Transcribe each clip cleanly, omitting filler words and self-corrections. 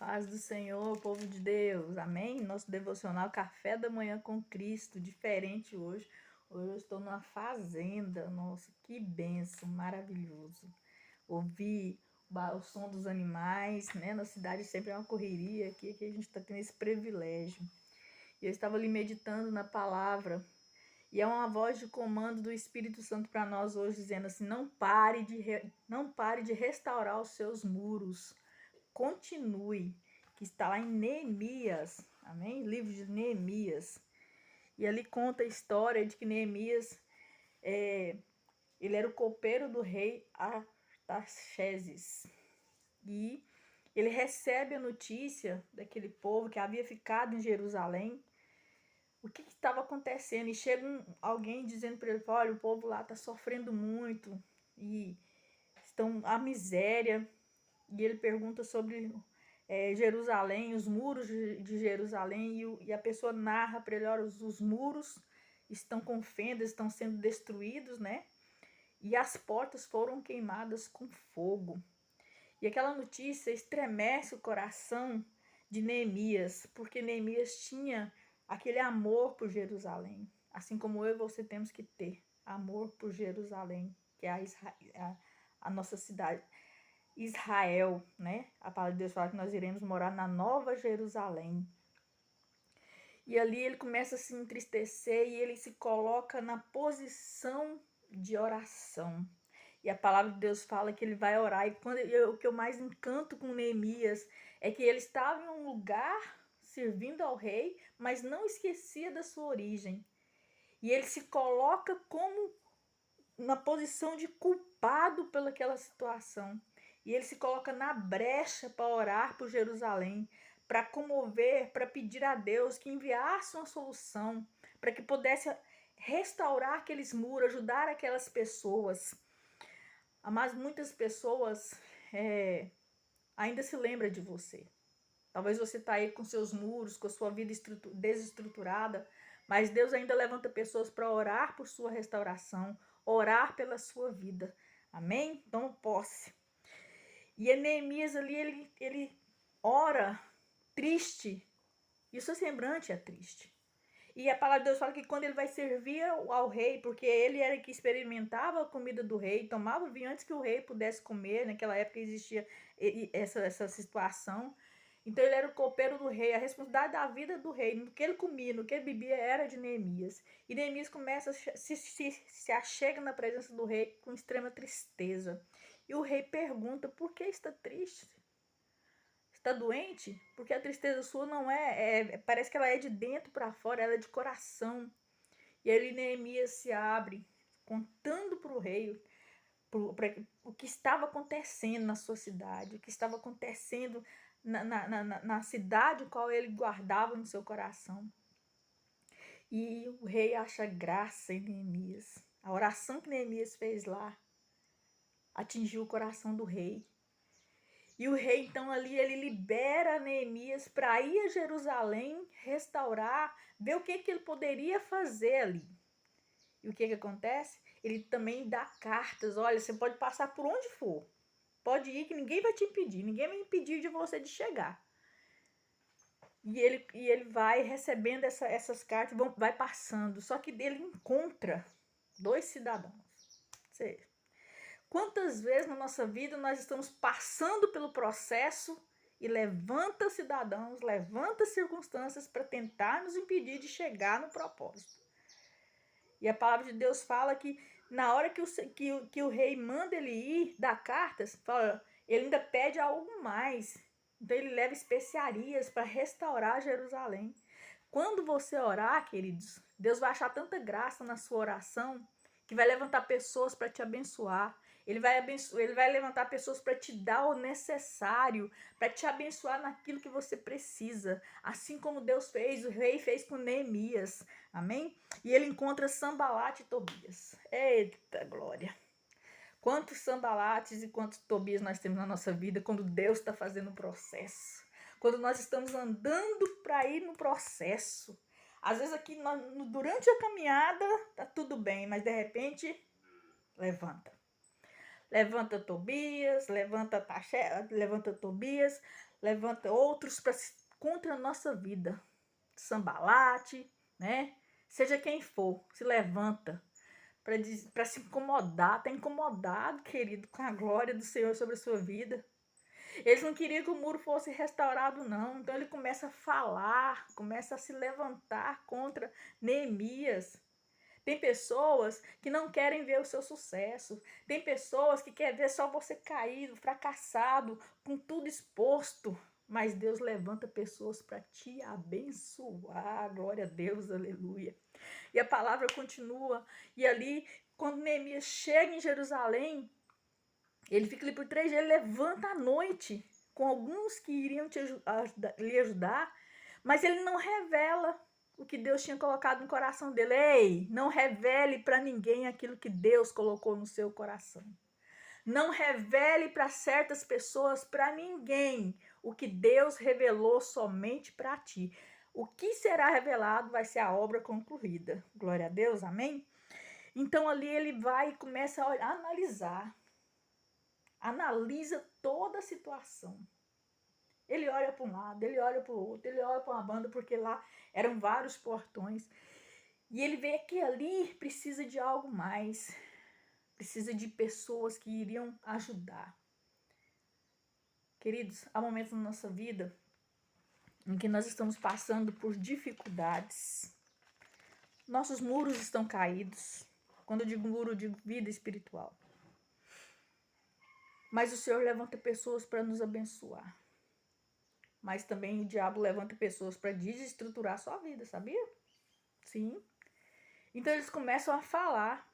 Paz do Senhor, povo de Deus, amém? Nosso devocional Café da Manhã com Cristo, diferente hoje. Hoje eu estou numa fazenda, nossa, que bênção, maravilhoso. Ouvir o som dos animais, né? Na cidade sempre é uma correria, aqui que a gente está tendo esse privilégio. E eu estava ali meditando na palavra, e é uma voz de comando do Espírito Santo para nós hoje, dizendo assim: não pare de restaurar os seus muros. Continue, que está lá em Neemias, amém? Livro de Neemias. E ali conta a história de que Neemias, ele era o copeiro do rei Artaxerxes. E ele recebe a notícia daquele povo que havia ficado em Jerusalém, o que estava acontecendo. E chega alguém dizendo para ele: olha, o povo lá está sofrendo muito e estão a miséria. E ele pergunta sobre Jerusalém, os muros de Jerusalém, e a pessoa narra para ele: olha, os muros estão com fendas, estão sendo destruídos, né? E as portas foram queimadas com fogo. E aquela notícia estremece o coração de Neemias, porque Neemias tinha aquele amor por Jerusalém, assim como eu e você temos que ter amor por Jerusalém, que é a nossa cidade. Israel, né? A palavra de Deus fala que nós iremos morar na Nova Jerusalém. E ali ele começa a se entristecer e ele se coloca na posição de oração. E a palavra de Deus fala que ele vai orar. E o que eu mais encanto com Neemias é que ele estava em um lugar servindo ao rei, mas não esquecia da sua origem. E ele se coloca como na posição de culpado pelaquela situação. E ele se coloca na brecha para orar por Jerusalém, para comover, para pedir a Deus que enviasse uma solução, para que pudesse restaurar aqueles muros, ajudar aquelas pessoas. Mas muitas pessoas ainda se lembram de você. Talvez você está aí com seus muros, com a sua vida desestruturada, mas Deus ainda levanta pessoas para orar por sua restauração, orar pela sua vida. Amém? Toma posse. E Neemias ali, ele ora triste. E o seu semblante é triste. E a palavra de Deus fala que quando ele vai servir ao rei, porque ele era que experimentava a comida do rei, tomava vinho antes que o rei pudesse comer, naquela época existia essa situação. Então ele era o copeiro do rei, a responsabilidade da vida do rei, no que ele comia, no que ele bebia, era de Neemias. E Neemias começa se achega na presença do rei com extrema tristeza. E o rei pergunta: por que está triste? Está doente? Porque a tristeza sua não parece que ela é de dentro para fora, ela é de coração. E aí Neemias se abre, contando para o rei o que estava acontecendo na sua cidade, o que estava acontecendo na cidade qual ele guardava no seu coração. E o rei acha graça em Neemias. A oração que Neemias fez lá atingiu o coração do rei. E o rei, então, ali, ele libera Neemias para ir a Jerusalém, restaurar, ver o que ele poderia fazer ali. E o que acontece? Ele também dá cartas. Olha, você pode passar por onde for. Pode ir que ninguém vai te impedir. Ninguém vai impedir de você de chegar. E ele vai recebendo essas cartas, vai passando. Só que ele encontra 2 cidadãos. Você, quantas vezes na nossa vida nós estamos passando pelo processo e levanta cidadãos, levanta circunstâncias para tentar nos impedir de chegar no propósito. E a palavra de Deus fala que na hora que o rei manda ele ir dar cartas, fala, ele ainda pede algo mais. Então ele leva especiarias para restaurar Jerusalém. Quando você orar, queridos, Deus vai achar tanta graça na sua oração que vai levantar pessoas para te abençoar. Ele vai levantar pessoas para te dar o necessário, para te abençoar naquilo que você precisa. Assim como Deus fez, o rei fez com Neemias. Amém? E ele encontra Sambalate e Tobias. Eita glória! Quantos Sambalates e quantos Tobias nós temos na nossa vida quando Deus está fazendo o processo. Quando nós estamos andando para ir no processo. Às vezes aqui durante a caminhada tá tudo bem, mas de repente levanta. Levanta Tobias, levanta Tobias, levanta outros contra a nossa vida. Sambalate, né? Seja quem for, se levanta para se incomodar. Tá incomodado, querido, com a glória do Senhor sobre a sua vida. Eles não queriam que o muro fosse restaurado, não. Então ele começa a falar, começa a se levantar contra Neemias. Tem pessoas que não querem ver o seu sucesso. Tem pessoas que querem ver só você caído, fracassado, com tudo exposto. Mas Deus levanta pessoas para te abençoar. Glória a Deus, aleluia. E a palavra continua. E ali, quando Neemias chega em Jerusalém, ele fica ali por 3 dias, ele levanta à noite com alguns que iriam lhe ajudar, mas ele não revela o que Deus tinha colocado no coração dele. Ei, não revele para ninguém aquilo que Deus colocou no seu coração. Não revele para certas pessoas, para ninguém, o que Deus revelou somente para ti. O que será revelado vai ser a obra concluída. Glória a Deus, amém? Então ali ele vai e começa a analisar. Analisa toda a situação. Ele olha para um lado, ele olha para o outro, ele olha para uma banda, porque lá eram vários portões. E ele vê que ali precisa de algo mais. Precisa de pessoas que iriam ajudar. Queridos, há momentos na nossa vida em que nós estamos passando por dificuldades. Nossos muros estão caídos. Quando eu digo muro, eu digo vida espiritual. Mas o Senhor levanta pessoas para nos abençoar. Mas também o diabo levanta pessoas para desestruturar a sua vida, sabia? Sim. Então eles começam a falar.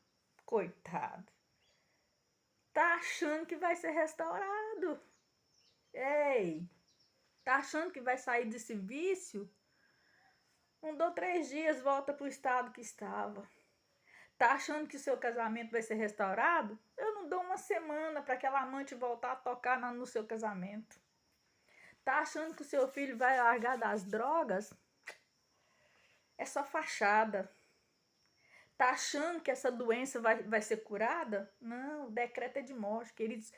Coitado. Tá achando que vai ser restaurado. Ei, tá achando que vai sair desse vício? Não dou 3 dias, volta pro estado que estava. Tá achando que o seu casamento vai ser restaurado? Eu não dou uma semana para aquela amante voltar a tocar no seu casamento. Tá achando que o seu filho vai largar das drogas? É só fachada. Tá achando que essa doença vai ser curada? Não, o decreto é de morte, queridos.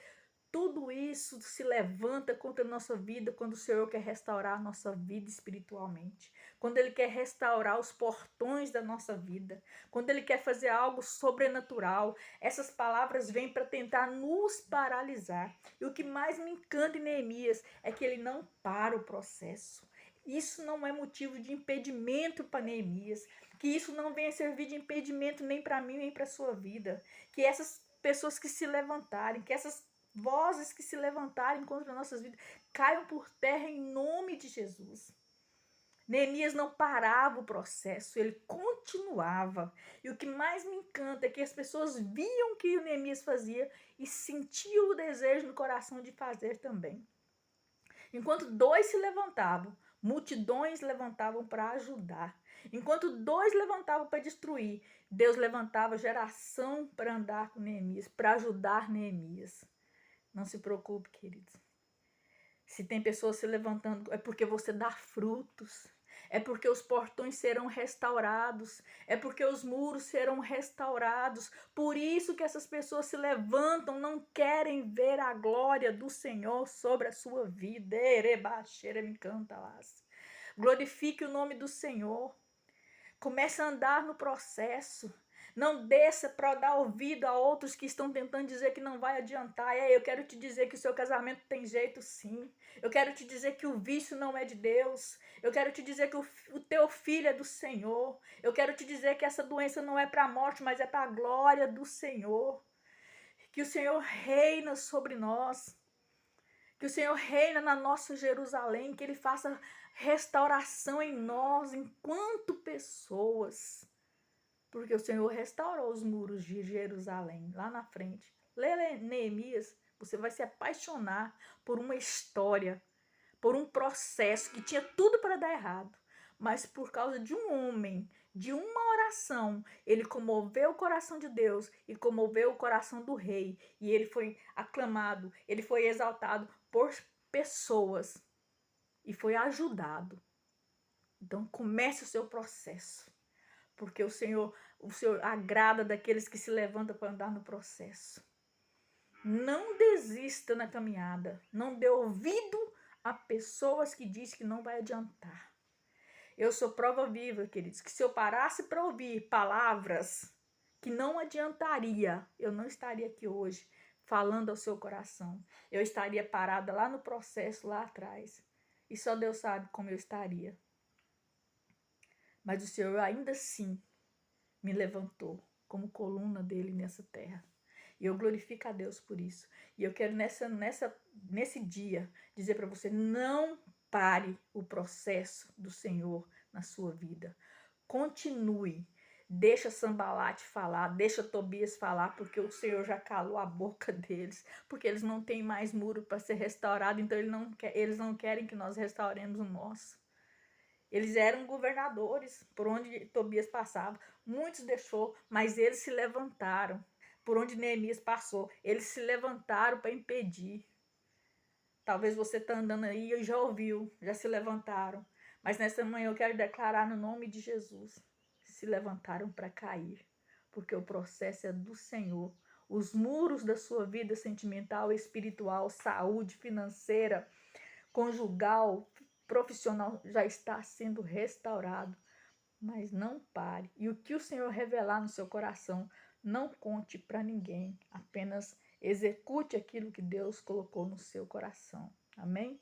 Tudo isso se levanta contra a nossa vida quando o Senhor quer restaurar a nossa vida espiritualmente. Quando Ele quer restaurar os portões da nossa vida. Quando Ele quer fazer algo sobrenatural. Essas palavras vêm para tentar nos paralisar. E o que mais me encanta em Neemias é que ele não para o processo. Isso não é motivo de impedimento para Neemias. Que isso não venha servir de impedimento nem para mim, nem para a sua vida. Que essas pessoas que se levantarem, que essas vozes que se levantarem contra nossas vidas caiam por terra em nome de Jesus. Neemias não parava o processo, ele continuava. E o que mais me encanta é que as pessoas viam o que o Neemias fazia e sentiam o desejo no coração de fazer também. Enquanto 2 se levantavam, multidões levantavam para ajudar. Enquanto 2 levantavam para destruir, Deus levantava geração para andar com Neemias, para ajudar Neemias. Não se preocupe, queridos. Se tem pessoas se levantando, é porque você dá frutos. É porque os portões serão restaurados. É porque os muros serão restaurados. Por isso que essas pessoas se levantam, não querem ver a glória do Senhor sobre a sua vida. Glorifique o nome do Senhor. Comece a andar no processo. Não desça para dar ouvido a outros que estão tentando dizer que não vai adiantar. Eu quero te dizer que o seu casamento tem jeito sim. Eu quero te dizer que o vício não é de Deus. Eu quero te dizer que o teu filho é do Senhor. Eu quero te dizer que essa doença não é para a morte, mas é para a glória do Senhor. Que o Senhor reina sobre nós. Que o Senhor reina na nossa Jerusalém. Que Ele faça restauração em nós enquanto pessoas. Porque o Senhor restaurou os muros de Jerusalém, lá na frente. Lê Neemias, você vai se apaixonar por uma história, por um processo que tinha tudo para dar errado. Mas por causa de um homem, de uma oração, ele comoveu o coração de Deus e comoveu o coração do rei. E ele foi aclamado, ele foi exaltado por pessoas e foi ajudado. Então comece o seu processo. Porque o Senhor agrada daqueles que se levantam para andar no processo. Não desista na caminhada. Não dê ouvido a pessoas que dizem que não vai adiantar. Eu sou prova viva, queridos, que se eu parasse para ouvir palavras que não adiantaria, eu não estaria aqui hoje falando ao seu coração. Eu estaria parada lá no processo, lá atrás. E só Deus sabe como eu estaria. Mas o Senhor ainda assim me levantou como coluna dele nessa terra. E eu glorifico a Deus por isso. E eu quero nesse dia dizer para você, não pare o processo do Senhor na sua vida. Continue. Deixa Sambalate falar, deixa Tobias falar, porque o Senhor já calou a boca deles, porque eles não têm mais muro para ser restaurado, então eles não querem que nós restauremos o nosso. Eles eram governadores por onde Tobias passava. Muitos deixou, mas eles se levantaram. Por onde Neemias passou, eles se levantaram para impedir. Talvez você está andando aí e já ouviu, já se levantaram. Mas nessa manhã eu quero declarar no nome de Jesus. Se levantaram para cair, porque o processo é do Senhor. Os muros da sua vida sentimental, espiritual, saúde, financeira, conjugal, profissional já está sendo restaurado. Mas não pare. E o que o Senhor revelar no seu coração, não conte para ninguém. Apenas execute aquilo que Deus colocou no seu coração. Amém?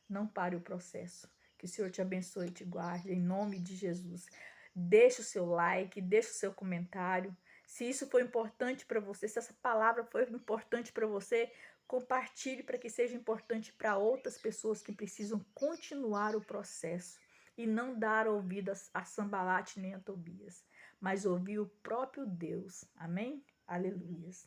Não pare o processo. Que o Senhor te abençoe e te guarde, em nome de Jesus. Deixe o seu like, deixe o seu comentário. Se isso foi importante para você, se essa palavra foi importante para você, compartilhe para que seja importante para outras pessoas que precisam continuar o processo e não dar ouvidas a Sambalate nem a Tobias, mas ouvir o próprio Deus. Amém? Aleluias.